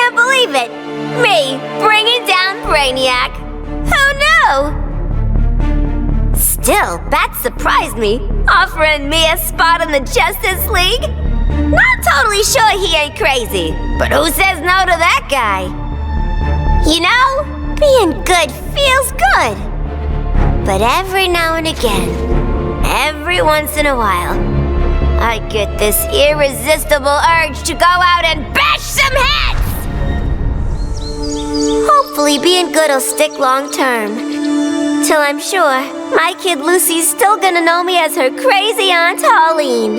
can't believe it! Me, bringing down Brainiac! Who knew? Still, that surprised me, offering me a spot in the Justice League. Not totally sure he ain't crazy, but who says no to that guy? You know, being good feels good. But every now and again, every once in a while, I get this irresistible urge to go out and bash some heads! Hopefully being good will stick long term. Till I'm sure my kid Lucy's still gonna know me as her crazy Aunt Pauline.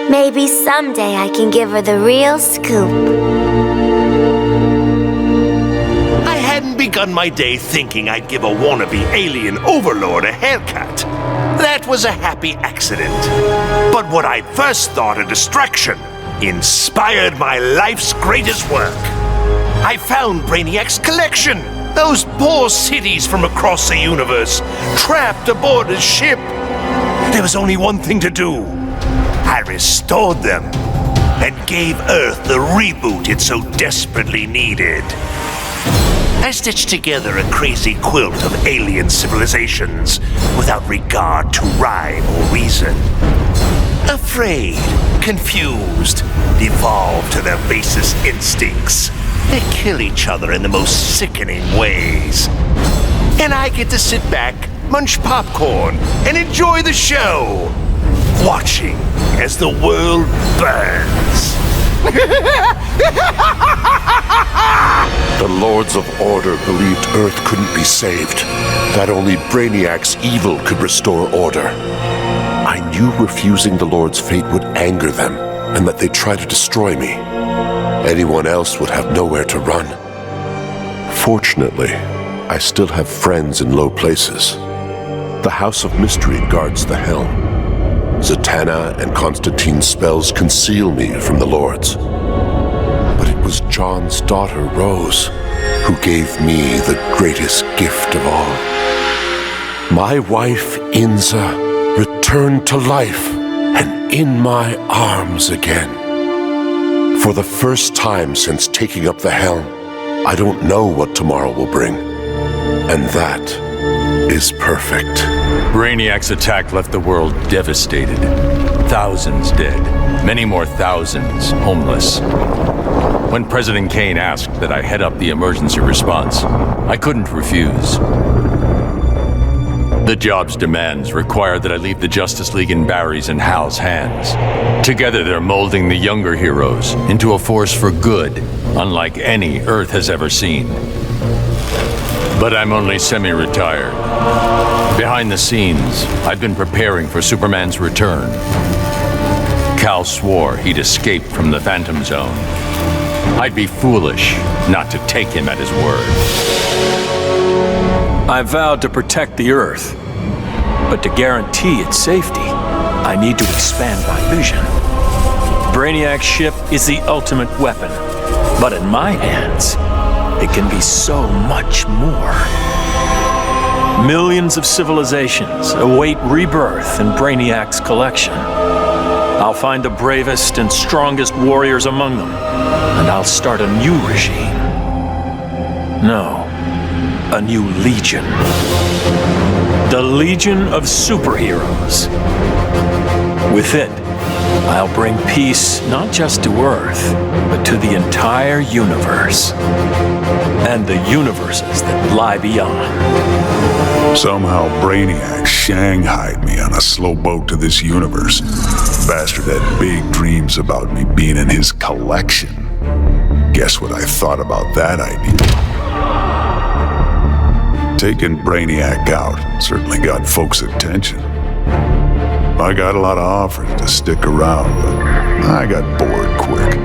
Maybe someday I can give her the real scoop. I hadn't begun my day thinking I'd give a wannabe alien overlord a haircut. That was a happy accident. But what I first thought a distraction inspired my life's greatest work. I found Brainiac's collection. Those poor cities from across the universe, trapped aboard his ship. There was only one thing to do. I restored them and gave Earth the reboot it so desperately needed. I stitched together a crazy quilt of alien civilizations without regard to rhyme or reason. Afraid, confused, devolved to their basest instincts. They kill each other in the most sickening ways. And I get to sit back, munch popcorn, and enjoy the show, watching as the world burns. The Lords of Order believed Earth couldn't be saved, that only Brainiac's evil could restore order. I knew refusing the Lord's fate would anger them, and that they'd try to destroy me. Anyone else would have nowhere to run. Fortunately, I still have friends in low places. The House of Mystery guards the helm. Zatanna and Constantine's spells conceal me from the Lords. But it was John's daughter, Rose, who gave me the greatest gift of all. My wife, Inza, returned to life and in my arms again. For the first time since taking up the helm, I don't know what tomorrow will bring. And that is perfect. Brainiac's attack left the world devastated. Thousands dead. Many more thousands homeless. When President Kane asked that I head up the emergency response, I couldn't refuse. The job's demands require that I leave the Justice League in Barry's and Hal's hands. Together they're molding the younger heroes into a force for good, unlike any Earth has ever seen. But I'm only semi-retired. Behind the scenes, I've been preparing for Superman's return. Cal swore he'd escaped from the Phantom Zone. I'd be foolish not to take him at his word. I vowed to protect the Earth, but to guarantee its safety, I need to expand my vision. Brainiac's ship is the ultimate weapon, but in my hands, it can be so much more. Millions of civilizations await rebirth in Brainiac's collection. I'll find the bravest and strongest warriors among them, and I'll start a new regime. No, a new legion. The Legion of Superheroes. With it, I'll bring peace not just to Earth, but to the entire universe. And the universes that lie beyond. Somehow Brainiac shanghaied me on a slow boat to this universe. Bastard had big dreams about me being in his collection. Guess what I thought about that idea? Taking Brainiac out certainly got folks' attention. I got a lot of offers to stick around, but I got bored quick.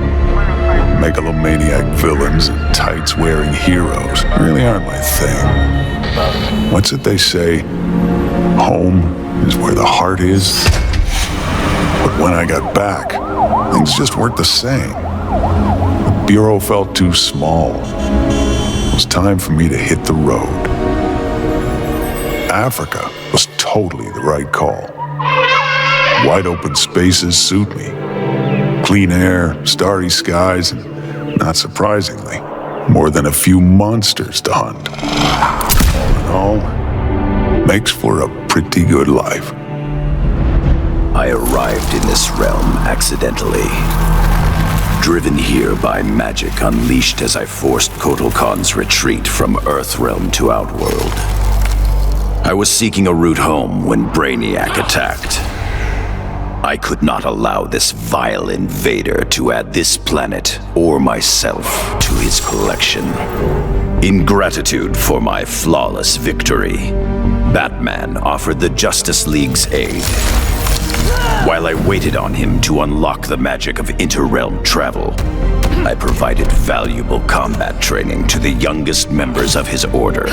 Megalomaniac villains and tights-wearing heroes really aren't my thing. What's it they say? Home is where the heart is. But when I got back, things just weren't the same. The Bureau felt too small. It was time for me to hit the road. Africa was totally the right call. Wide open spaces suit me. Clean air, starry skies, and Not surprisingly, more than a few monsters to hunt. All in all, makes for a pretty good life. I arrived in this realm accidentally. Driven here by magic unleashed as I forced Kotal Khan's retreat from Earthrealm to Outworld. I was seeking a route home when Brainiac attacked. I could not allow this vile invader to add this planet or myself to his collection. In gratitude for my flawless victory, Batman offered the Justice League's aid. While I waited on him to unlock the magic of inter-realm travel, I provided valuable combat training to the youngest members of his order.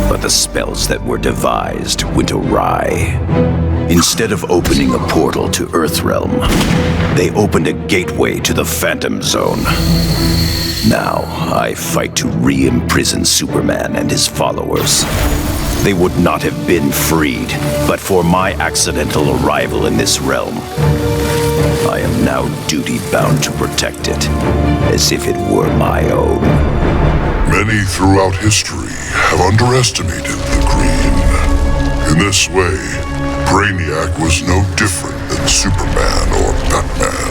But the spells that were devised went awry. Instead of opening a portal to Earthrealm, they opened a gateway to the Phantom Zone. Now, I fight to re-imprison Superman and his followers. They would not have been freed, but for my accidental arrival in this realm. I am now duty-bound to protect it, as if it were my own. Many throughout history have underestimated the Green. In this way, Brainiac was no different than Superman or Batman.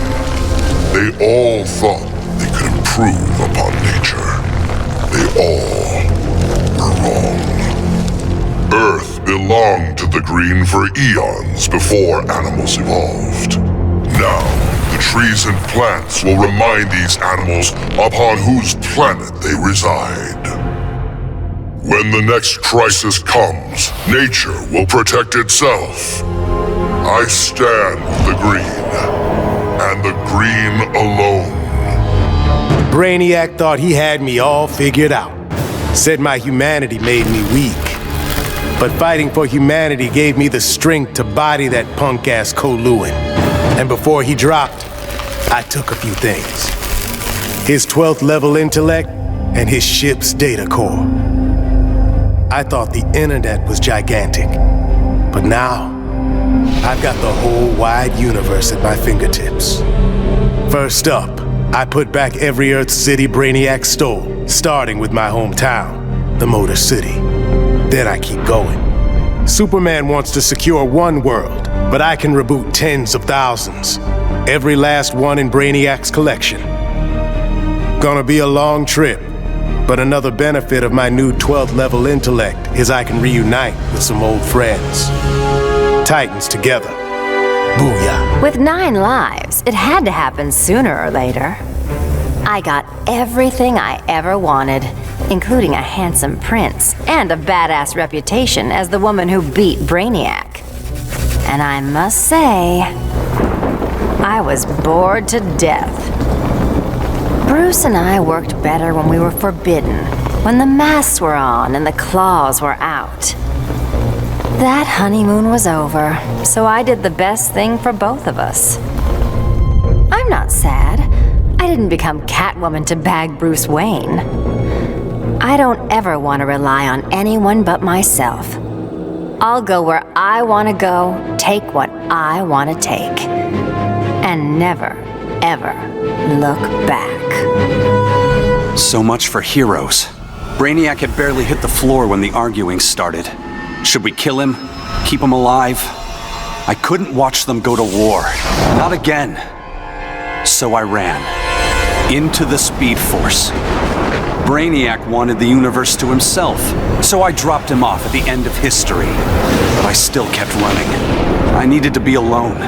They all thought they could improve upon nature. They all were wrong. Earth belonged to the Green for eons before animals evolved. Now, the trees and plants will remind these animals upon whose planet they reside. When the next crisis comes, nature will protect itself. I stand with the Green, and the Green alone. Brainiac thought he had me all figured out. Said my humanity made me weak. But fighting for humanity gave me the strength to body that punk-ass Koluan. And before he dropped, I took a few things. His 12th level intellect and his ship's data core. I thought the internet was gigantic. But now, I've got the whole wide universe at my fingertips. First up, I put back every Earth city Brainiac stole, starting with my hometown, the Motor City. Then I keep going. Superman wants to secure one world, but I can reboot tens of thousands. Every last one in Brainiac's collection. Gonna be a long trip, but another benefit of my new 12th level intellect is I can reunite with some old friends. Titans together. Booyah. With 9 lives, it had to happen sooner or later. I got everything I ever wanted, including a handsome prince and a badass reputation as the woman who beat Brainiac. And I must say, I was bored to death. Bruce and I worked better when we were forbidden, when the masks were on and the claws were out. That honeymoon was over, so I did the best thing for both of us. I'm not sad. I didn't become Catwoman to bag Bruce Wayne. I don't ever want to rely on anyone but myself. I'll go where I want to go, take what I want to take, and never, ever look back. So much for heroes. Brainiac had barely hit the floor when the arguing started. Should we kill him? Keep him alive? I couldn't watch them go to war. Not again. So I ran. Into the Speed Force. Brainiac wanted the universe to himself, so I dropped him off at the end of history. But I still kept running. I needed to be alone.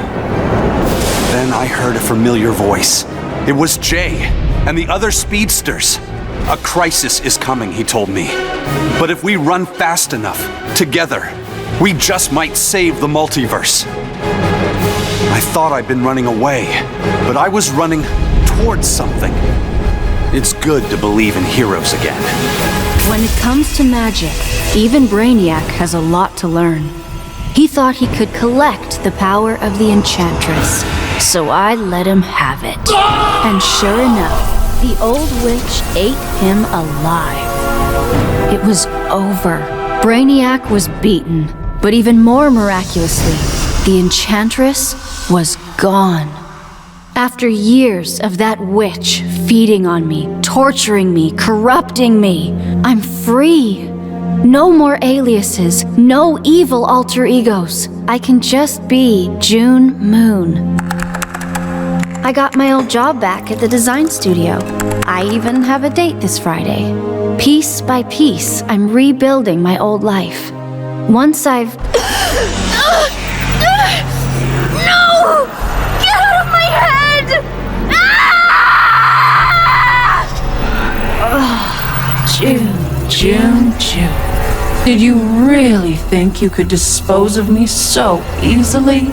Then I heard a familiar voice. It was Jay and the other speedsters. A crisis is coming, he told me. But if we run fast enough, together, we just might save the multiverse. I thought I'd been running away, but I was running towards something. It's good to believe in heroes again. When it comes to magic, even Brainiac has a lot to learn. He thought he could collect the power of the Enchantress, so I let him have it. And sure enough, the old witch ate him alive. It was over. Brainiac was beaten, but even more miraculously, the Enchantress was gone. After years of that witch feeding on me, torturing me, corrupting me. I'm free. No more aliases, no evil alter egos. I can just be June Moon. I got my old job back at the design studio. I even have a date this Friday. Piece by piece, I'm rebuilding my old life. Once I've... No! Get out of my head! June. Did you really think you could dispose of me so easily?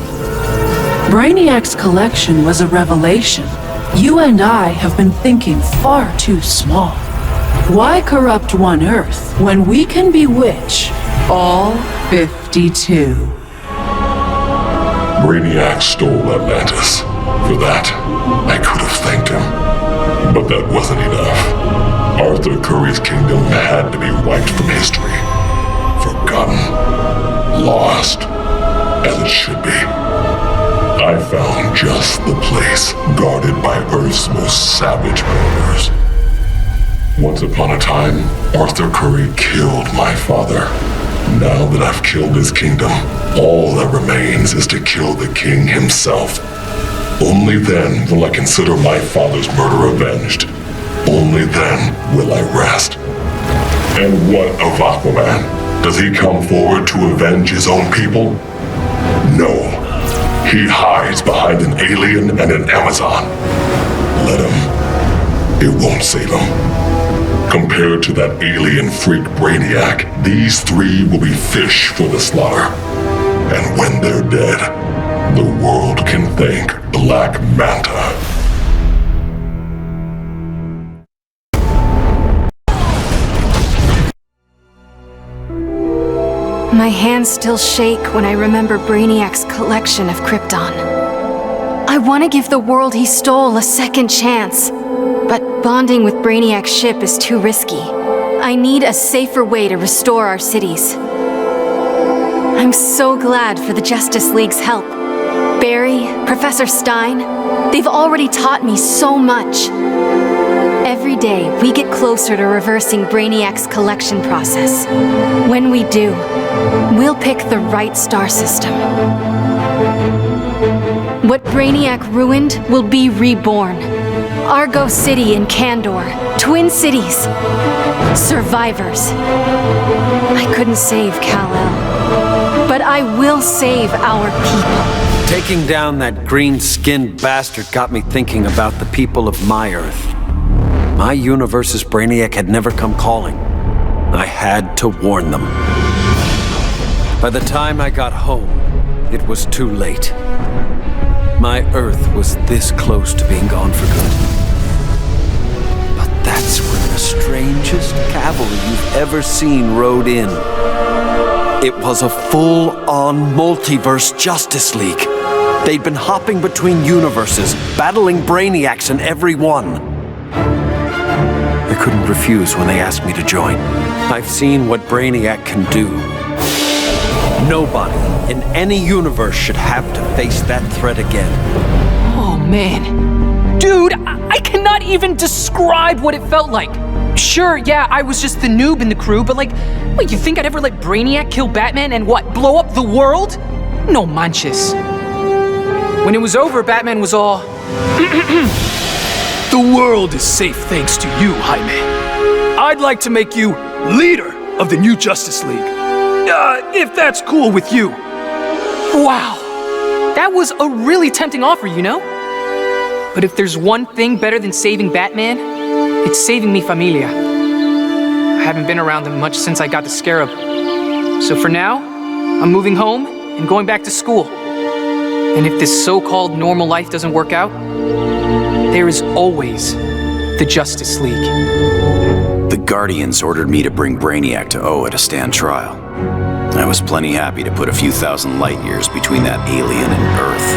Brainiac's collection was a revelation. You and I have been thinking far too small. Why corrupt one Earth when we can bewitch all 52? Brainiac stole Atlantis. For that, I could have thanked him. But that wasn't enough. Arthur Curry's kingdom had to be wiped from history. Forgotten. Lost. As it should be. I found just the place guarded by Earth's most savage predators. Once upon a time, Arthur Curry killed my father. Now that I've killed his kingdom, all that remains is to kill the king himself. Only then will I consider my father's murder avenged. Only then will I rest. And what of Aquaman? Does he come forward to avenge his own people? No. He hides behind an alien and an Amazon. Let him. It won't save him. Compared to that alien freak Brainiac, these three will be fish for the slaughter. And when they're dead, the world can thank Black Manta. My hands still shake when I remember Brainiac's collection of Krypton. I want to give the world he stole a second chance, but bonding with Brainiac's ship is too risky. I need a safer way to restore our cities. I'm so glad for the Justice League's help. Barry, Professor Stein, they've already taught me so much. Every day, we get closer to reversing Brainiac's collection process. When we do, we'll pick the right star system. What Brainiac ruined will be reborn. Argo City and Kandor, Twin Cities, survivors. I couldn't save Kal-El, but I will save our people. Taking down that green-skinned bastard got me thinking about the people of my Earth. My universe's Brainiac had never come calling. I had to warn them. By the time I got home, it was too late. My Earth was this close to being gone for good. But that's when the strangest cavalry you've ever seen rode in. It was a full-on Multiverse Justice League. They'd been hopping between universes, battling Brainiacs in every one. I couldn't refuse when they asked me to join. I've seen what Brainiac can do. Nobody in any universe should have to face that threat again. Oh man. Dude, I cannot even describe what it felt like. Sure, yeah, I was just the noob in the crew, but like, wait, you think I'd ever let Brainiac kill Batman and what, blow up the world? No manches. When it was over, Batman was all... The world is safe thanks to you, Jaime. I'd like to make you leader of the new Justice League. If that's cool with you. Wow. That was a really tempting offer, you know? But if there's one thing better than saving Batman, it's saving mi familia. I haven't been around them much since I got the Scarab. So for now, I'm moving home and going back to school. And if this so-called normal life doesn't work out, there is always the Justice League. The Guardians ordered me to bring Brainiac to Oa to stand trial. I was plenty happy to put a few thousand light years between that alien and Earth.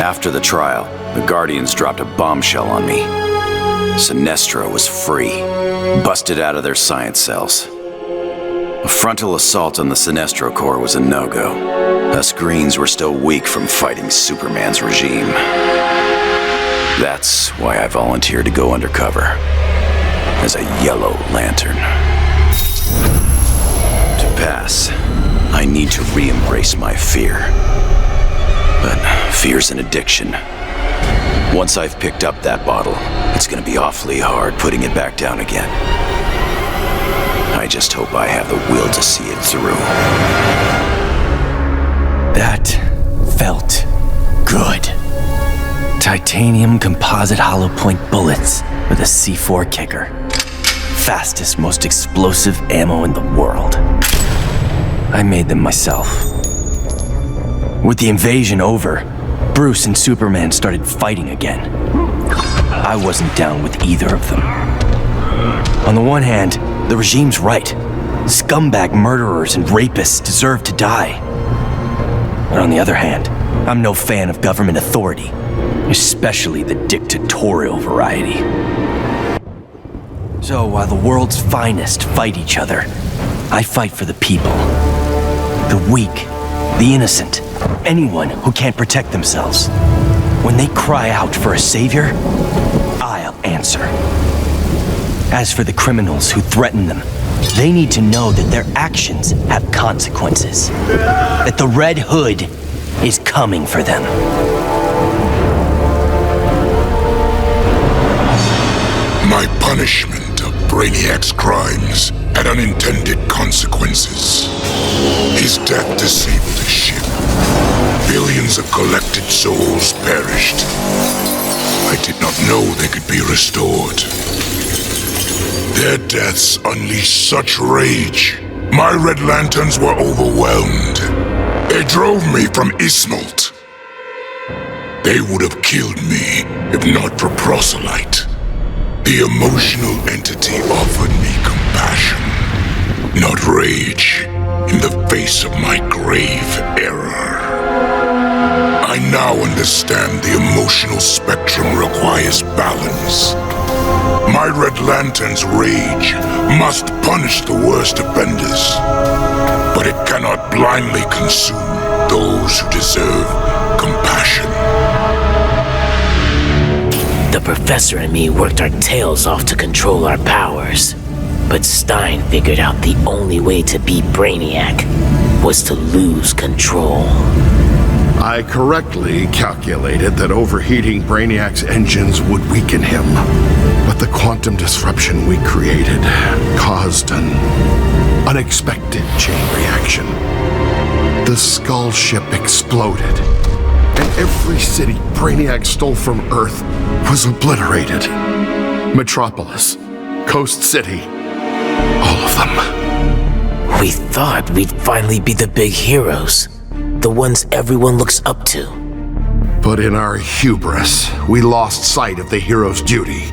After the trial, the Guardians dropped a bombshell on me. Sinestro was free, busted out of their science cells. A frontal assault on the Sinestro Corps was a no-go. Us Greens were still weak from fighting Superman's regime. That's why I volunteered to go undercover as a Yellow Lantern. To pass, I need to re-embrace my fear. But fear's an addiction. Once I've picked up that bottle, it's gonna be awfully hard putting it back down again. I just hope I have the will to see it through. That felt good. Titanium composite hollow point bullets with a C4 kicker. Fastest, most explosive ammo in the world. I made them myself. With the invasion over, Bruce and Superman started fighting again. I wasn't down with either of them. On the one hand, the regime's right. Scumbag murderers and rapists deserve to die. But on the other hand, I'm no fan of government authority, especially the dictatorial variety. So while the world's finest fight each other, I fight for the people. The weak, the innocent, anyone who can't protect themselves. When they cry out for a savior, I'll answer. As for the criminals who threaten them, they need to know that their actions have consequences. That the Red Hood is coming for them. My punishment of Brainiac's crimes had unintended consequences. His death disabled his ship. Billions of collected souls perished. I did not know they could be restored. Their deaths unleashed such rage. My Red Lanterns were overwhelmed. They drove me from Ismalt. They would have killed me if not for Proselyte. The emotional entity offered me compassion, not rage, in the face of my grave error. I now understand the emotional spectrum requires balance. My Red Lantern's rage must punish the worst offenders, but it cannot blindly consume those who deserve compassion. The Professor and me worked our tails off to control our powers. But Stein figured out the only way to beat Brainiac was to lose control. I correctly calculated that overheating Brainiac's engines would weaken him. But the quantum disruption we created caused an unexpected chain reaction. The Skull ship exploded, and every city Brainiac stole from Earth was obliterated. Metropolis, Coast City, all of them. We thought we'd finally be the big heroes, the ones everyone looks up to. But in our hubris, we lost sight of the hero's duty,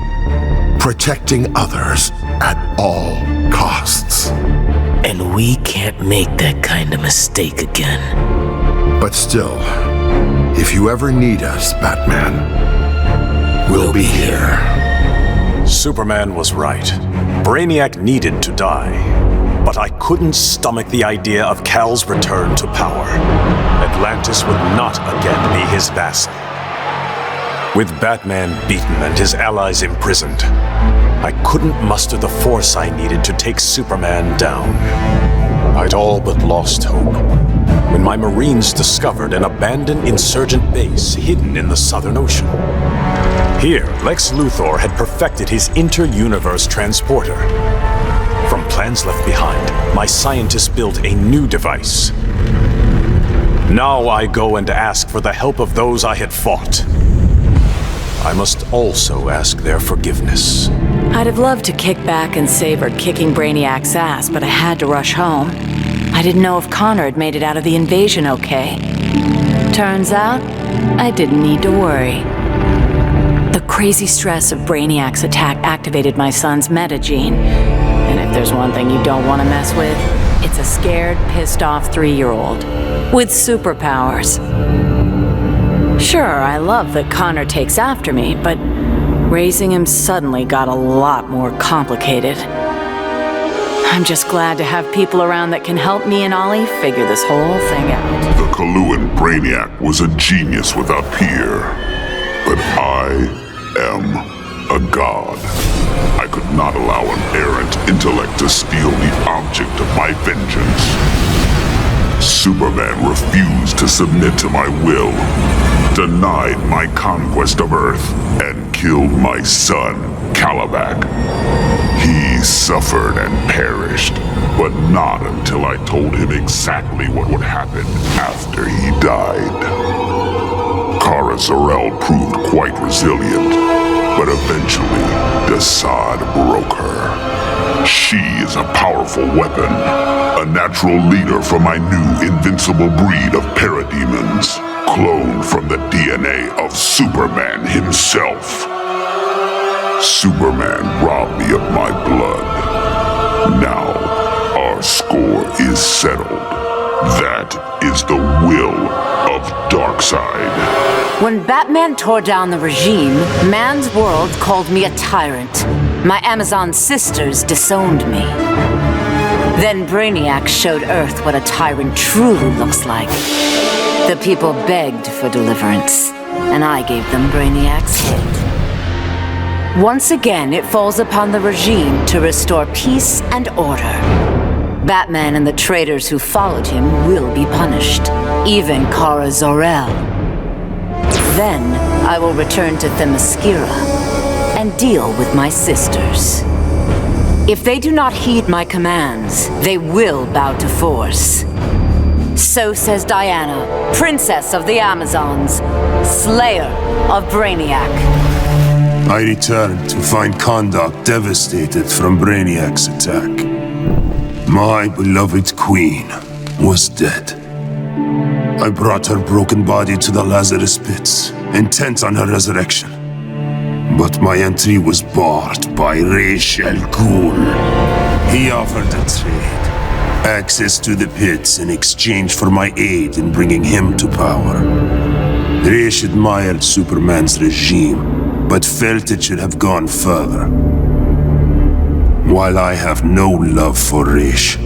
protecting others at all costs. And we can't make that kind of mistake again. But still, if you ever need us, Batman, we'll be here. Superman was right. Brainiac needed to die. But I couldn't stomach the idea of Kal's return to power. Atlantis would not again be his vassal. With Batman beaten and his allies imprisoned, I couldn't muster the force I needed to take Superman down. I'd all but lost hope when my Marines discovered an abandoned insurgent base hidden in the Southern Ocean. Here, Lex Luthor had perfected his inter-universe transporter. From plans left behind, my scientists built a new device. Now I go and ask for the help of those I had fought. I must also ask their forgiveness. I'd have loved to kick back and savor kicking Brainiac's ass, but I had to rush home. I didn't know if Connor had made it out of the invasion okay. Turns out, I didn't need to worry. The crazy stress of Brainiac's attack activated my son's metagene. And if there's one thing you don't want to mess with, it's a scared, pissed-off 3-year-old with superpowers. Sure, I love that Connor takes after me, but raising him suddenly got a lot more complicated. I'm just glad to have people around that can help me and Ollie figure this whole thing out. The Kaluan Brainiac was a genius without peer, but I am a god. I could not allow an errant intellect to steal the object of my vengeance. Superman refused to submit to my will, denied my conquest of Earth, and killed my son, Calabac. He suffered and perished, but not until I told him exactly what would happen after he died. Kara Zor-El proved quite resilient, but eventually, Desaad broke her. She is a powerful weapon, a natural leader for my new invincible breed of parademons, cloned from the DNA of Superman himself. Superman robbed me of my blood. Now, our score is settled. That is the will of Darkseid. When Batman tore down the regime, man's world called me a tyrant. My Amazon sisters disowned me. Then Brainiac showed Earth what a tyrant truly looks like. The people begged for deliverance, and I gave them Brainiac's head. Once again, it falls upon the regime to restore peace and order. Batman and the traitors who followed him will be punished, even Kara Zor-El. Then, I will return to Themyscira and deal with my sisters. If they do not heed my commands, they will bow to force. So says Diana, Princess of the Amazons, Slayer of Brainiac. I returned to find Kahndaq devastated from Brainiac's attack. My beloved queen was dead. I brought her broken body to the Lazarus pits, intent on her resurrection. But my entry was barred by Ra's al Ghul. He offered a trade. Access to the pits in exchange for my aid in bringing him to power. Ra's admired Superman's regime, but felt it should have gone further. While I have no love for Ra's,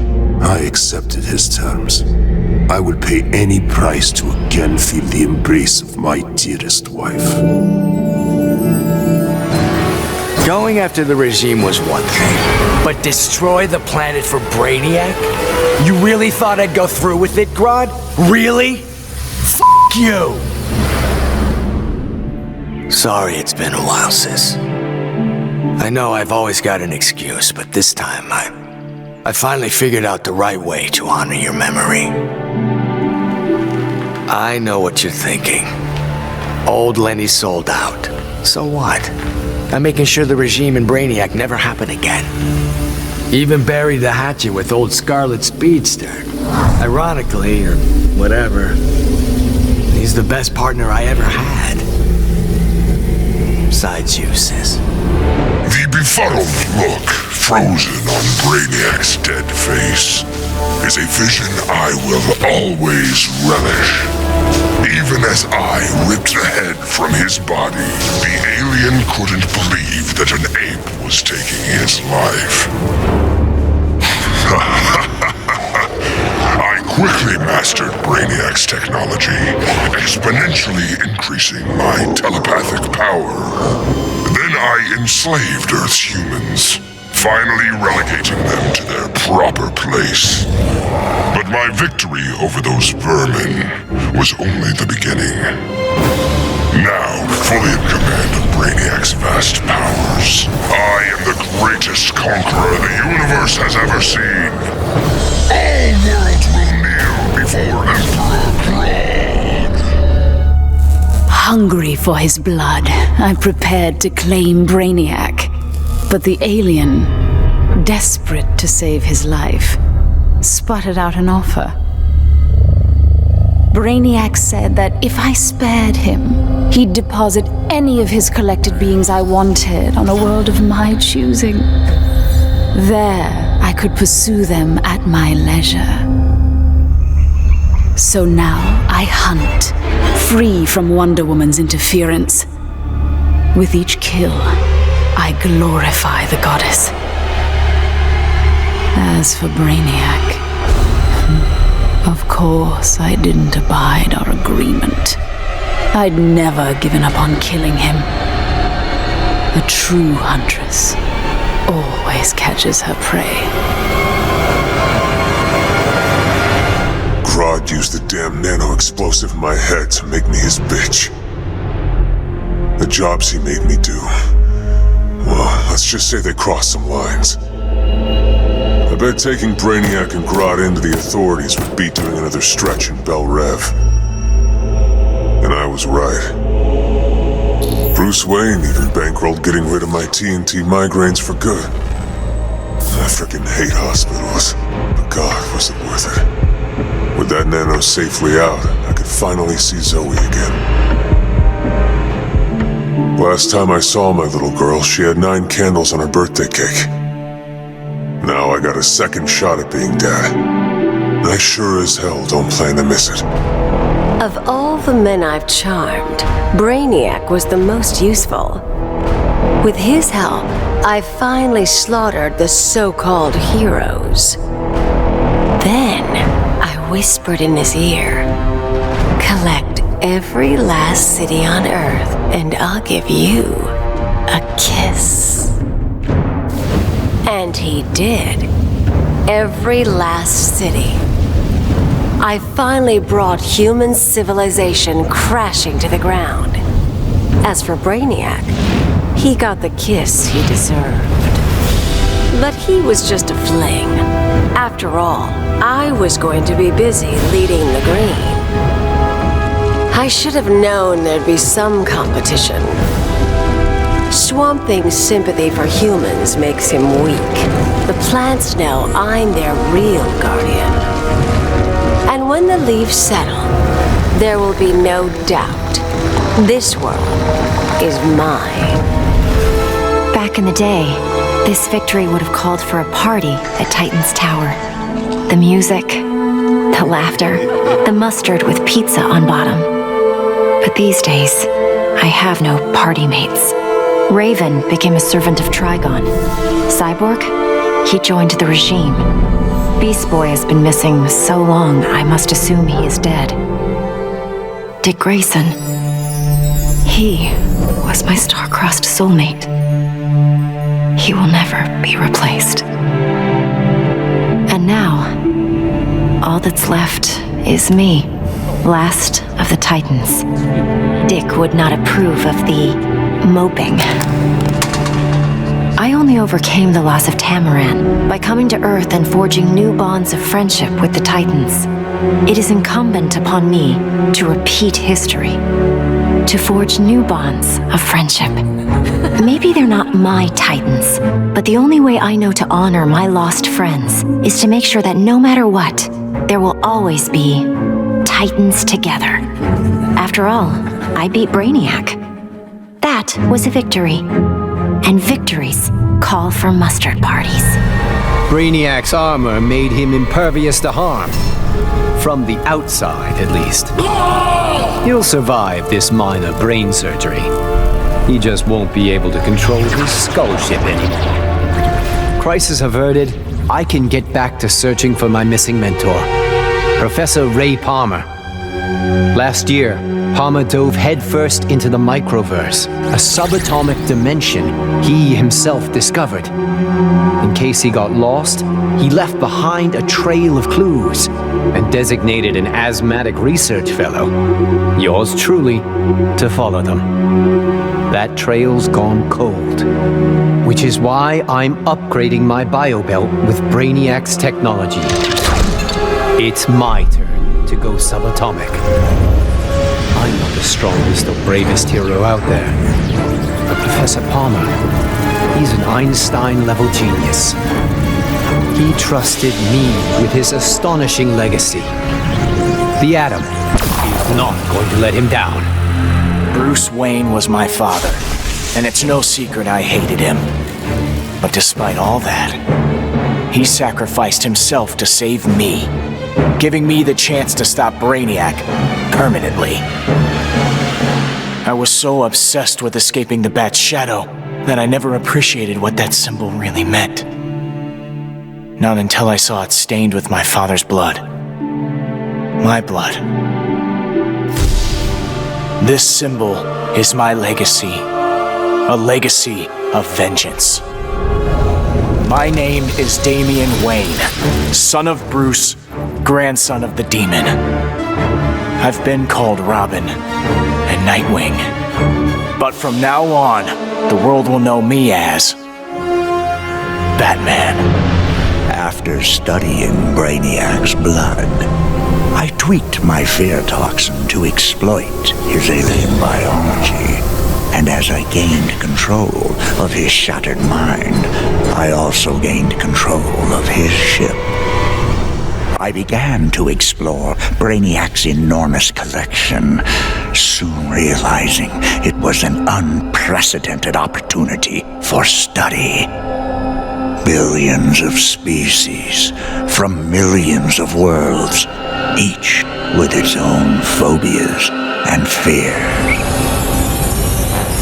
I accepted his terms. I would pay any price to again feel the embrace of my dearest wife. Going after the regime was one thing, but destroy the planet for Brainiac? You really thought I'd go through with it, Grodd? Really? F*** you! Sorry it's been a while, sis. I know I've always got an excuse, but this time I finally figured out the right way to honor your memory. I know what you're thinking. Old Lenny sold out. So what? I'm making sure the regime and Brainiac never happen again. Even buried the hatchet with old Scarlet Speedster. Ironically, or whatever, he's the best partner I ever had. Besides you, sis. The befuddled look frozen on Brainiac's dead face is a vision I will always relish. Even as I ripped the head from his body, the alien couldn't believe that an ape was taking his life. I quickly mastered Brainiac's technology, exponentially increasing my telepathic power. Then I enslaved Earth's humans, finally relegating them to their proper place. But my victory over those vermin was only the beginning. Now, fully in command of Brainiac's vast powers, I am the greatest conqueror the universe has ever seen. All worlds will kneel before Emperor Grodd. Hungry for his blood, I prepared to claim Brainiac. But the alien, desperate to save his life, spotted out an offer. Brainiac said that if I spared him, he'd deposit any of his collected beings I wanted on a world of my choosing. There, I could pursue them at my leisure. So now I hunt, free from Wonder Woman's interference. With each kill, I glorify the goddess. As for Brainiac, of course I didn't abide our agreement. I'd never given up on killing him. A true huntress always catches her prey. Grodd used the damn nano-explosive in my head to make me his bitch. The jobs he made me do, well, let's just say they crossed some lines. I bet taking Brainiac and Grodd into the authorities would be doing another stretch in Bel Rev. And I was right. Bruce Wayne even bankrolled getting rid of my TNT migraines for good. I frickin' hate hospitals, but God, was it worth it. With that nano safely out, I could finally see Zoe again. Last time I saw my little girl, she had 9 candles on her birthday cake. Now I got a second shot at being dad. And I sure as hell don't plan to miss it. Of all the men I've charmed, Brainiac was the most useful. With his help, I finally slaughtered the so-called heroes. Then, I whispered in his ear, "Collect every last city on Earth, and I'll give you a kiss." And he did. Every last city. I finally brought human civilization crashing to the ground. As for Brainiac, he got the kiss he deserved. But he was just a fling. After all, I was going to be busy leading the Green. I should have known there'd be some competition. Swamp Thing's sympathy for humans makes him weak. The plants know I'm their real guardian. And when the leaves settle, there will be no doubt. This world is mine. Back in the day, this victory would have called for a party at Titan's Tower. The music, the laughter, the mustard with pizza on bottom. But these days, I have no party mates. Raven became a servant of Trigon. Cyborg, he joined the regime. Beast Boy has been missing so long, I must assume he is dead. Dick Grayson, he was my star-crossed soulmate. He will never be replaced. And now, all that's left is me, last of the Titans. Dick would not approve of the moping. I only overcame the loss of Tamaran by coming to Earth and forging new bonds of friendship with the Titans. It is incumbent upon me to repeat history, to forge new bonds of friendship. Maybe they're not my Titans, but the only way I know to honor my lost friends is to make sure that no matter what, there will always be Titans together. After all, I beat Brainiac. That was a victory. And victories call for mustard parties. Brainiac's armor made him impervious to harm. From the outside, at least. He'll survive this minor brain surgery. He just won't be able to control his skull ship anymore. Crisis averted, I can get back to searching for my missing mentor, Professor Ray Palmer. Last year, Palmer dove headfirst into the Microverse, a subatomic dimension he himself discovered. In case he got lost, he left behind a trail of clues and designated an asthmatic research fellow, yours truly, to follow them. That trail's gone cold, which is why I'm upgrading my biobelt with Brainiac's technology. It's my turn to go subatomic. I'm not the strongest or bravest hero out there. But Professor Palmer, he's an Einstein-level genius. He trusted me with his astonishing legacy. The Atom is not going to let him down. Bruce Wayne was my father, and it's no secret I hated him. But despite all that, he sacrificed himself to save me, giving me the chance to stop Brainiac permanently. I was so obsessed with escaping the Bat's shadow that I never appreciated what that symbol really meant. Not until I saw it stained with my father's blood. My blood. This symbol is my legacy. a legacy of vengeance. My name is Damian Wayne, son of Bruce, grandson of the Demon. I've been called Robin and Nightwing. But from now on, the world will know me as Batman. After studying Brainiac's blood, I tweaked my fear toxin to exploit his alien biology. And as I gained control of his shattered mind, I also gained control of his ship. I began to explore Brainiac's enormous collection, soon realizing it was an unprecedented opportunity for study. Billions of species from millions of worlds, each with its own phobias and fears.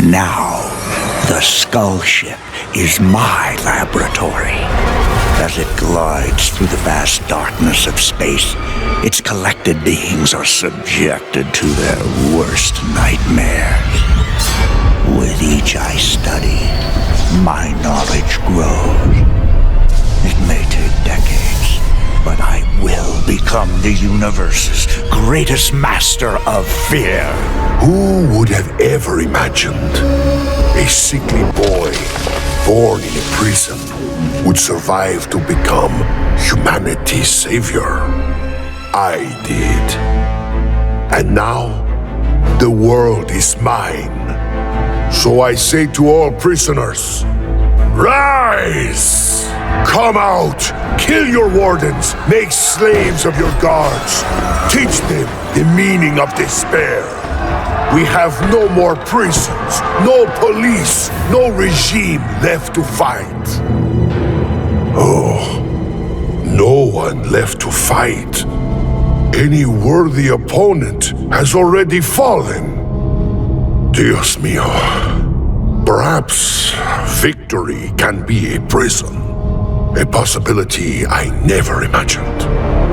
Now, the Skull Ship is my laboratory. As it glides through the vast darkness of space, its collected beings are subjected to their worst nightmares. With each I study, my knowledge grows. It may take decades, but I will become the universe's greatest master of fear. Who would have ever imagined a sickly boy born in a prison would survive to become humanity's savior? I did. And now, the world is mine. So I say to all prisoners, rise! Come out! Kill your wardens! Make slaves of your guards! Teach them the meaning of despair! We have no more prisons, no police, no regime left to fight. Oh, no one left to fight. Any worthy opponent has already fallen. Dios mío. Perhaps victory can be a prison. A possibility I never imagined.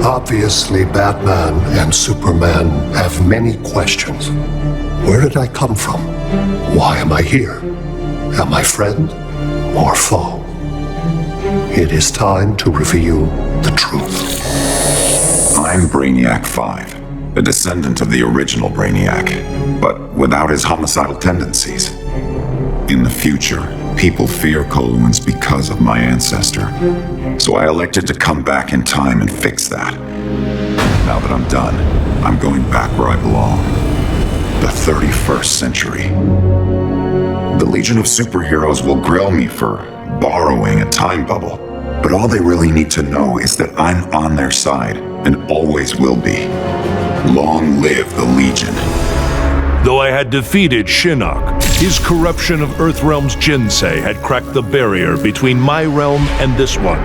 Obviously, Batman and Superman have many questions. Where did I come from? Why am I here? Am I friend or foe? It is time to reveal the truth. I'm Brainiac 5, a descendant of the original Brainiac, but without his homicidal tendencies. In the future, people fear Coluans because of my ancestor. So I elected to come back in time and fix that. Now that I'm done, I'm going back where I belong. The 31st century. The Legion of Superheroes will grill me for borrowing a time bubble, but all they really need to know is that I'm on their side and always will be. Long live the Legion. Though I had defeated Shinnok, his corruption of Earthrealm's Jinsei had cracked the barrier between my realm and this one.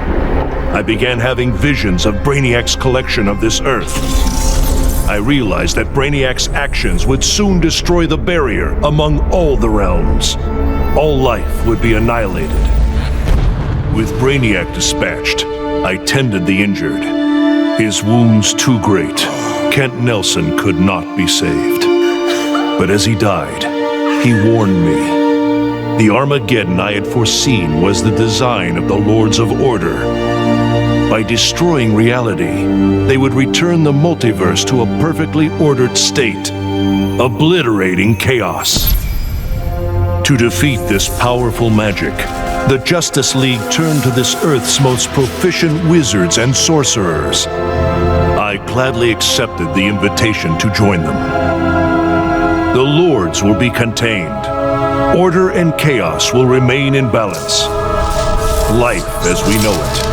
I began having visions of Brainiac's collection of this Earth. I realized that Brainiac's actions would soon destroy the barrier among all the realms. All life would be annihilated. With Brainiac dispatched, I tended the injured. His wounds too great, Kent Nelson could not be saved. But as he died, he warned me. The Armageddon I had foreseen was the design of the Lords of Order. By destroying reality, they would return the multiverse to a perfectly ordered state, obliterating chaos. To defeat this powerful magic, the Justice League turned to this Earth's most proficient wizards and sorcerers. I gladly accepted the invitation to join them. The Lords will be contained. Order and chaos will remain in balance. Life as we know it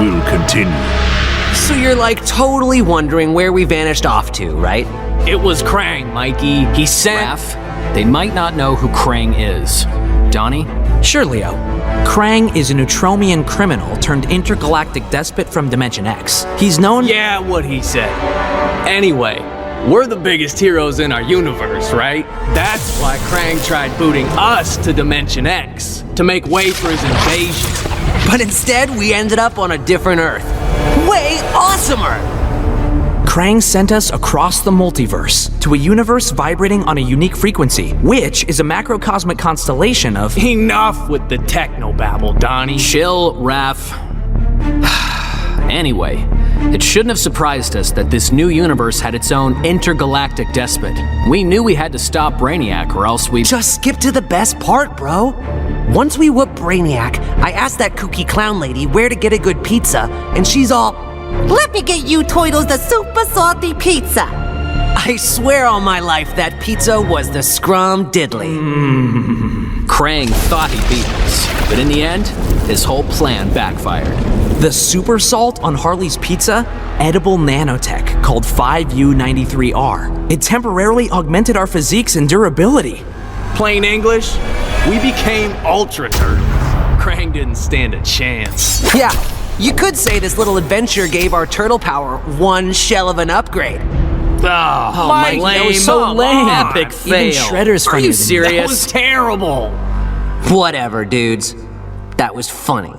will continue. So you're like totally wondering where we vanished off to, right? It was Krang, Mikey. He sent... Raph, they might not know who Krang is. Donnie? Sure, Leo. Krang is a Neutromian criminal turned intergalactic despot from Dimension X. He's known— Yeah, what he said. Anyway, we're the biggest heroes in our universe, right? That's why Krang tried booting us to Dimension X, to make way for his invasion. But instead, we ended up on a different Earth. Way awesomer! Krang sent us across the multiverse to a universe vibrating on a unique frequency, which is a macrocosmic constellation of— Enough with the technobabble, Donnie. Chill, Raph. Anyway, it shouldn't have surprised us that this new universe had its own intergalactic despot. We knew we had to stop Brainiac or else we— Just skip to the best part, bro. Once we whoop Brainiac, I asked that kooky clown lady where to get a good pizza, and she's all, "Let me get you Toidles the super salty pizza." I swear on my life that pizza was the scrum diddly. Krang thought he beat us, but in the end, his whole plan backfired. The super salt on Harley's pizza? Edible nanotech called 5U93R. It temporarily augmented our physiques and durability. Plain English, we became Ultra Turtles. Krang didn't stand a chance. Yeah, you could say this little adventure gave our turtle power one shell of an upgrade. Oh, Mike, that was so lame. Epic fail. Even Shredder's funnier Are you than serious? That was terrible. Whatever, dudes. That was funny.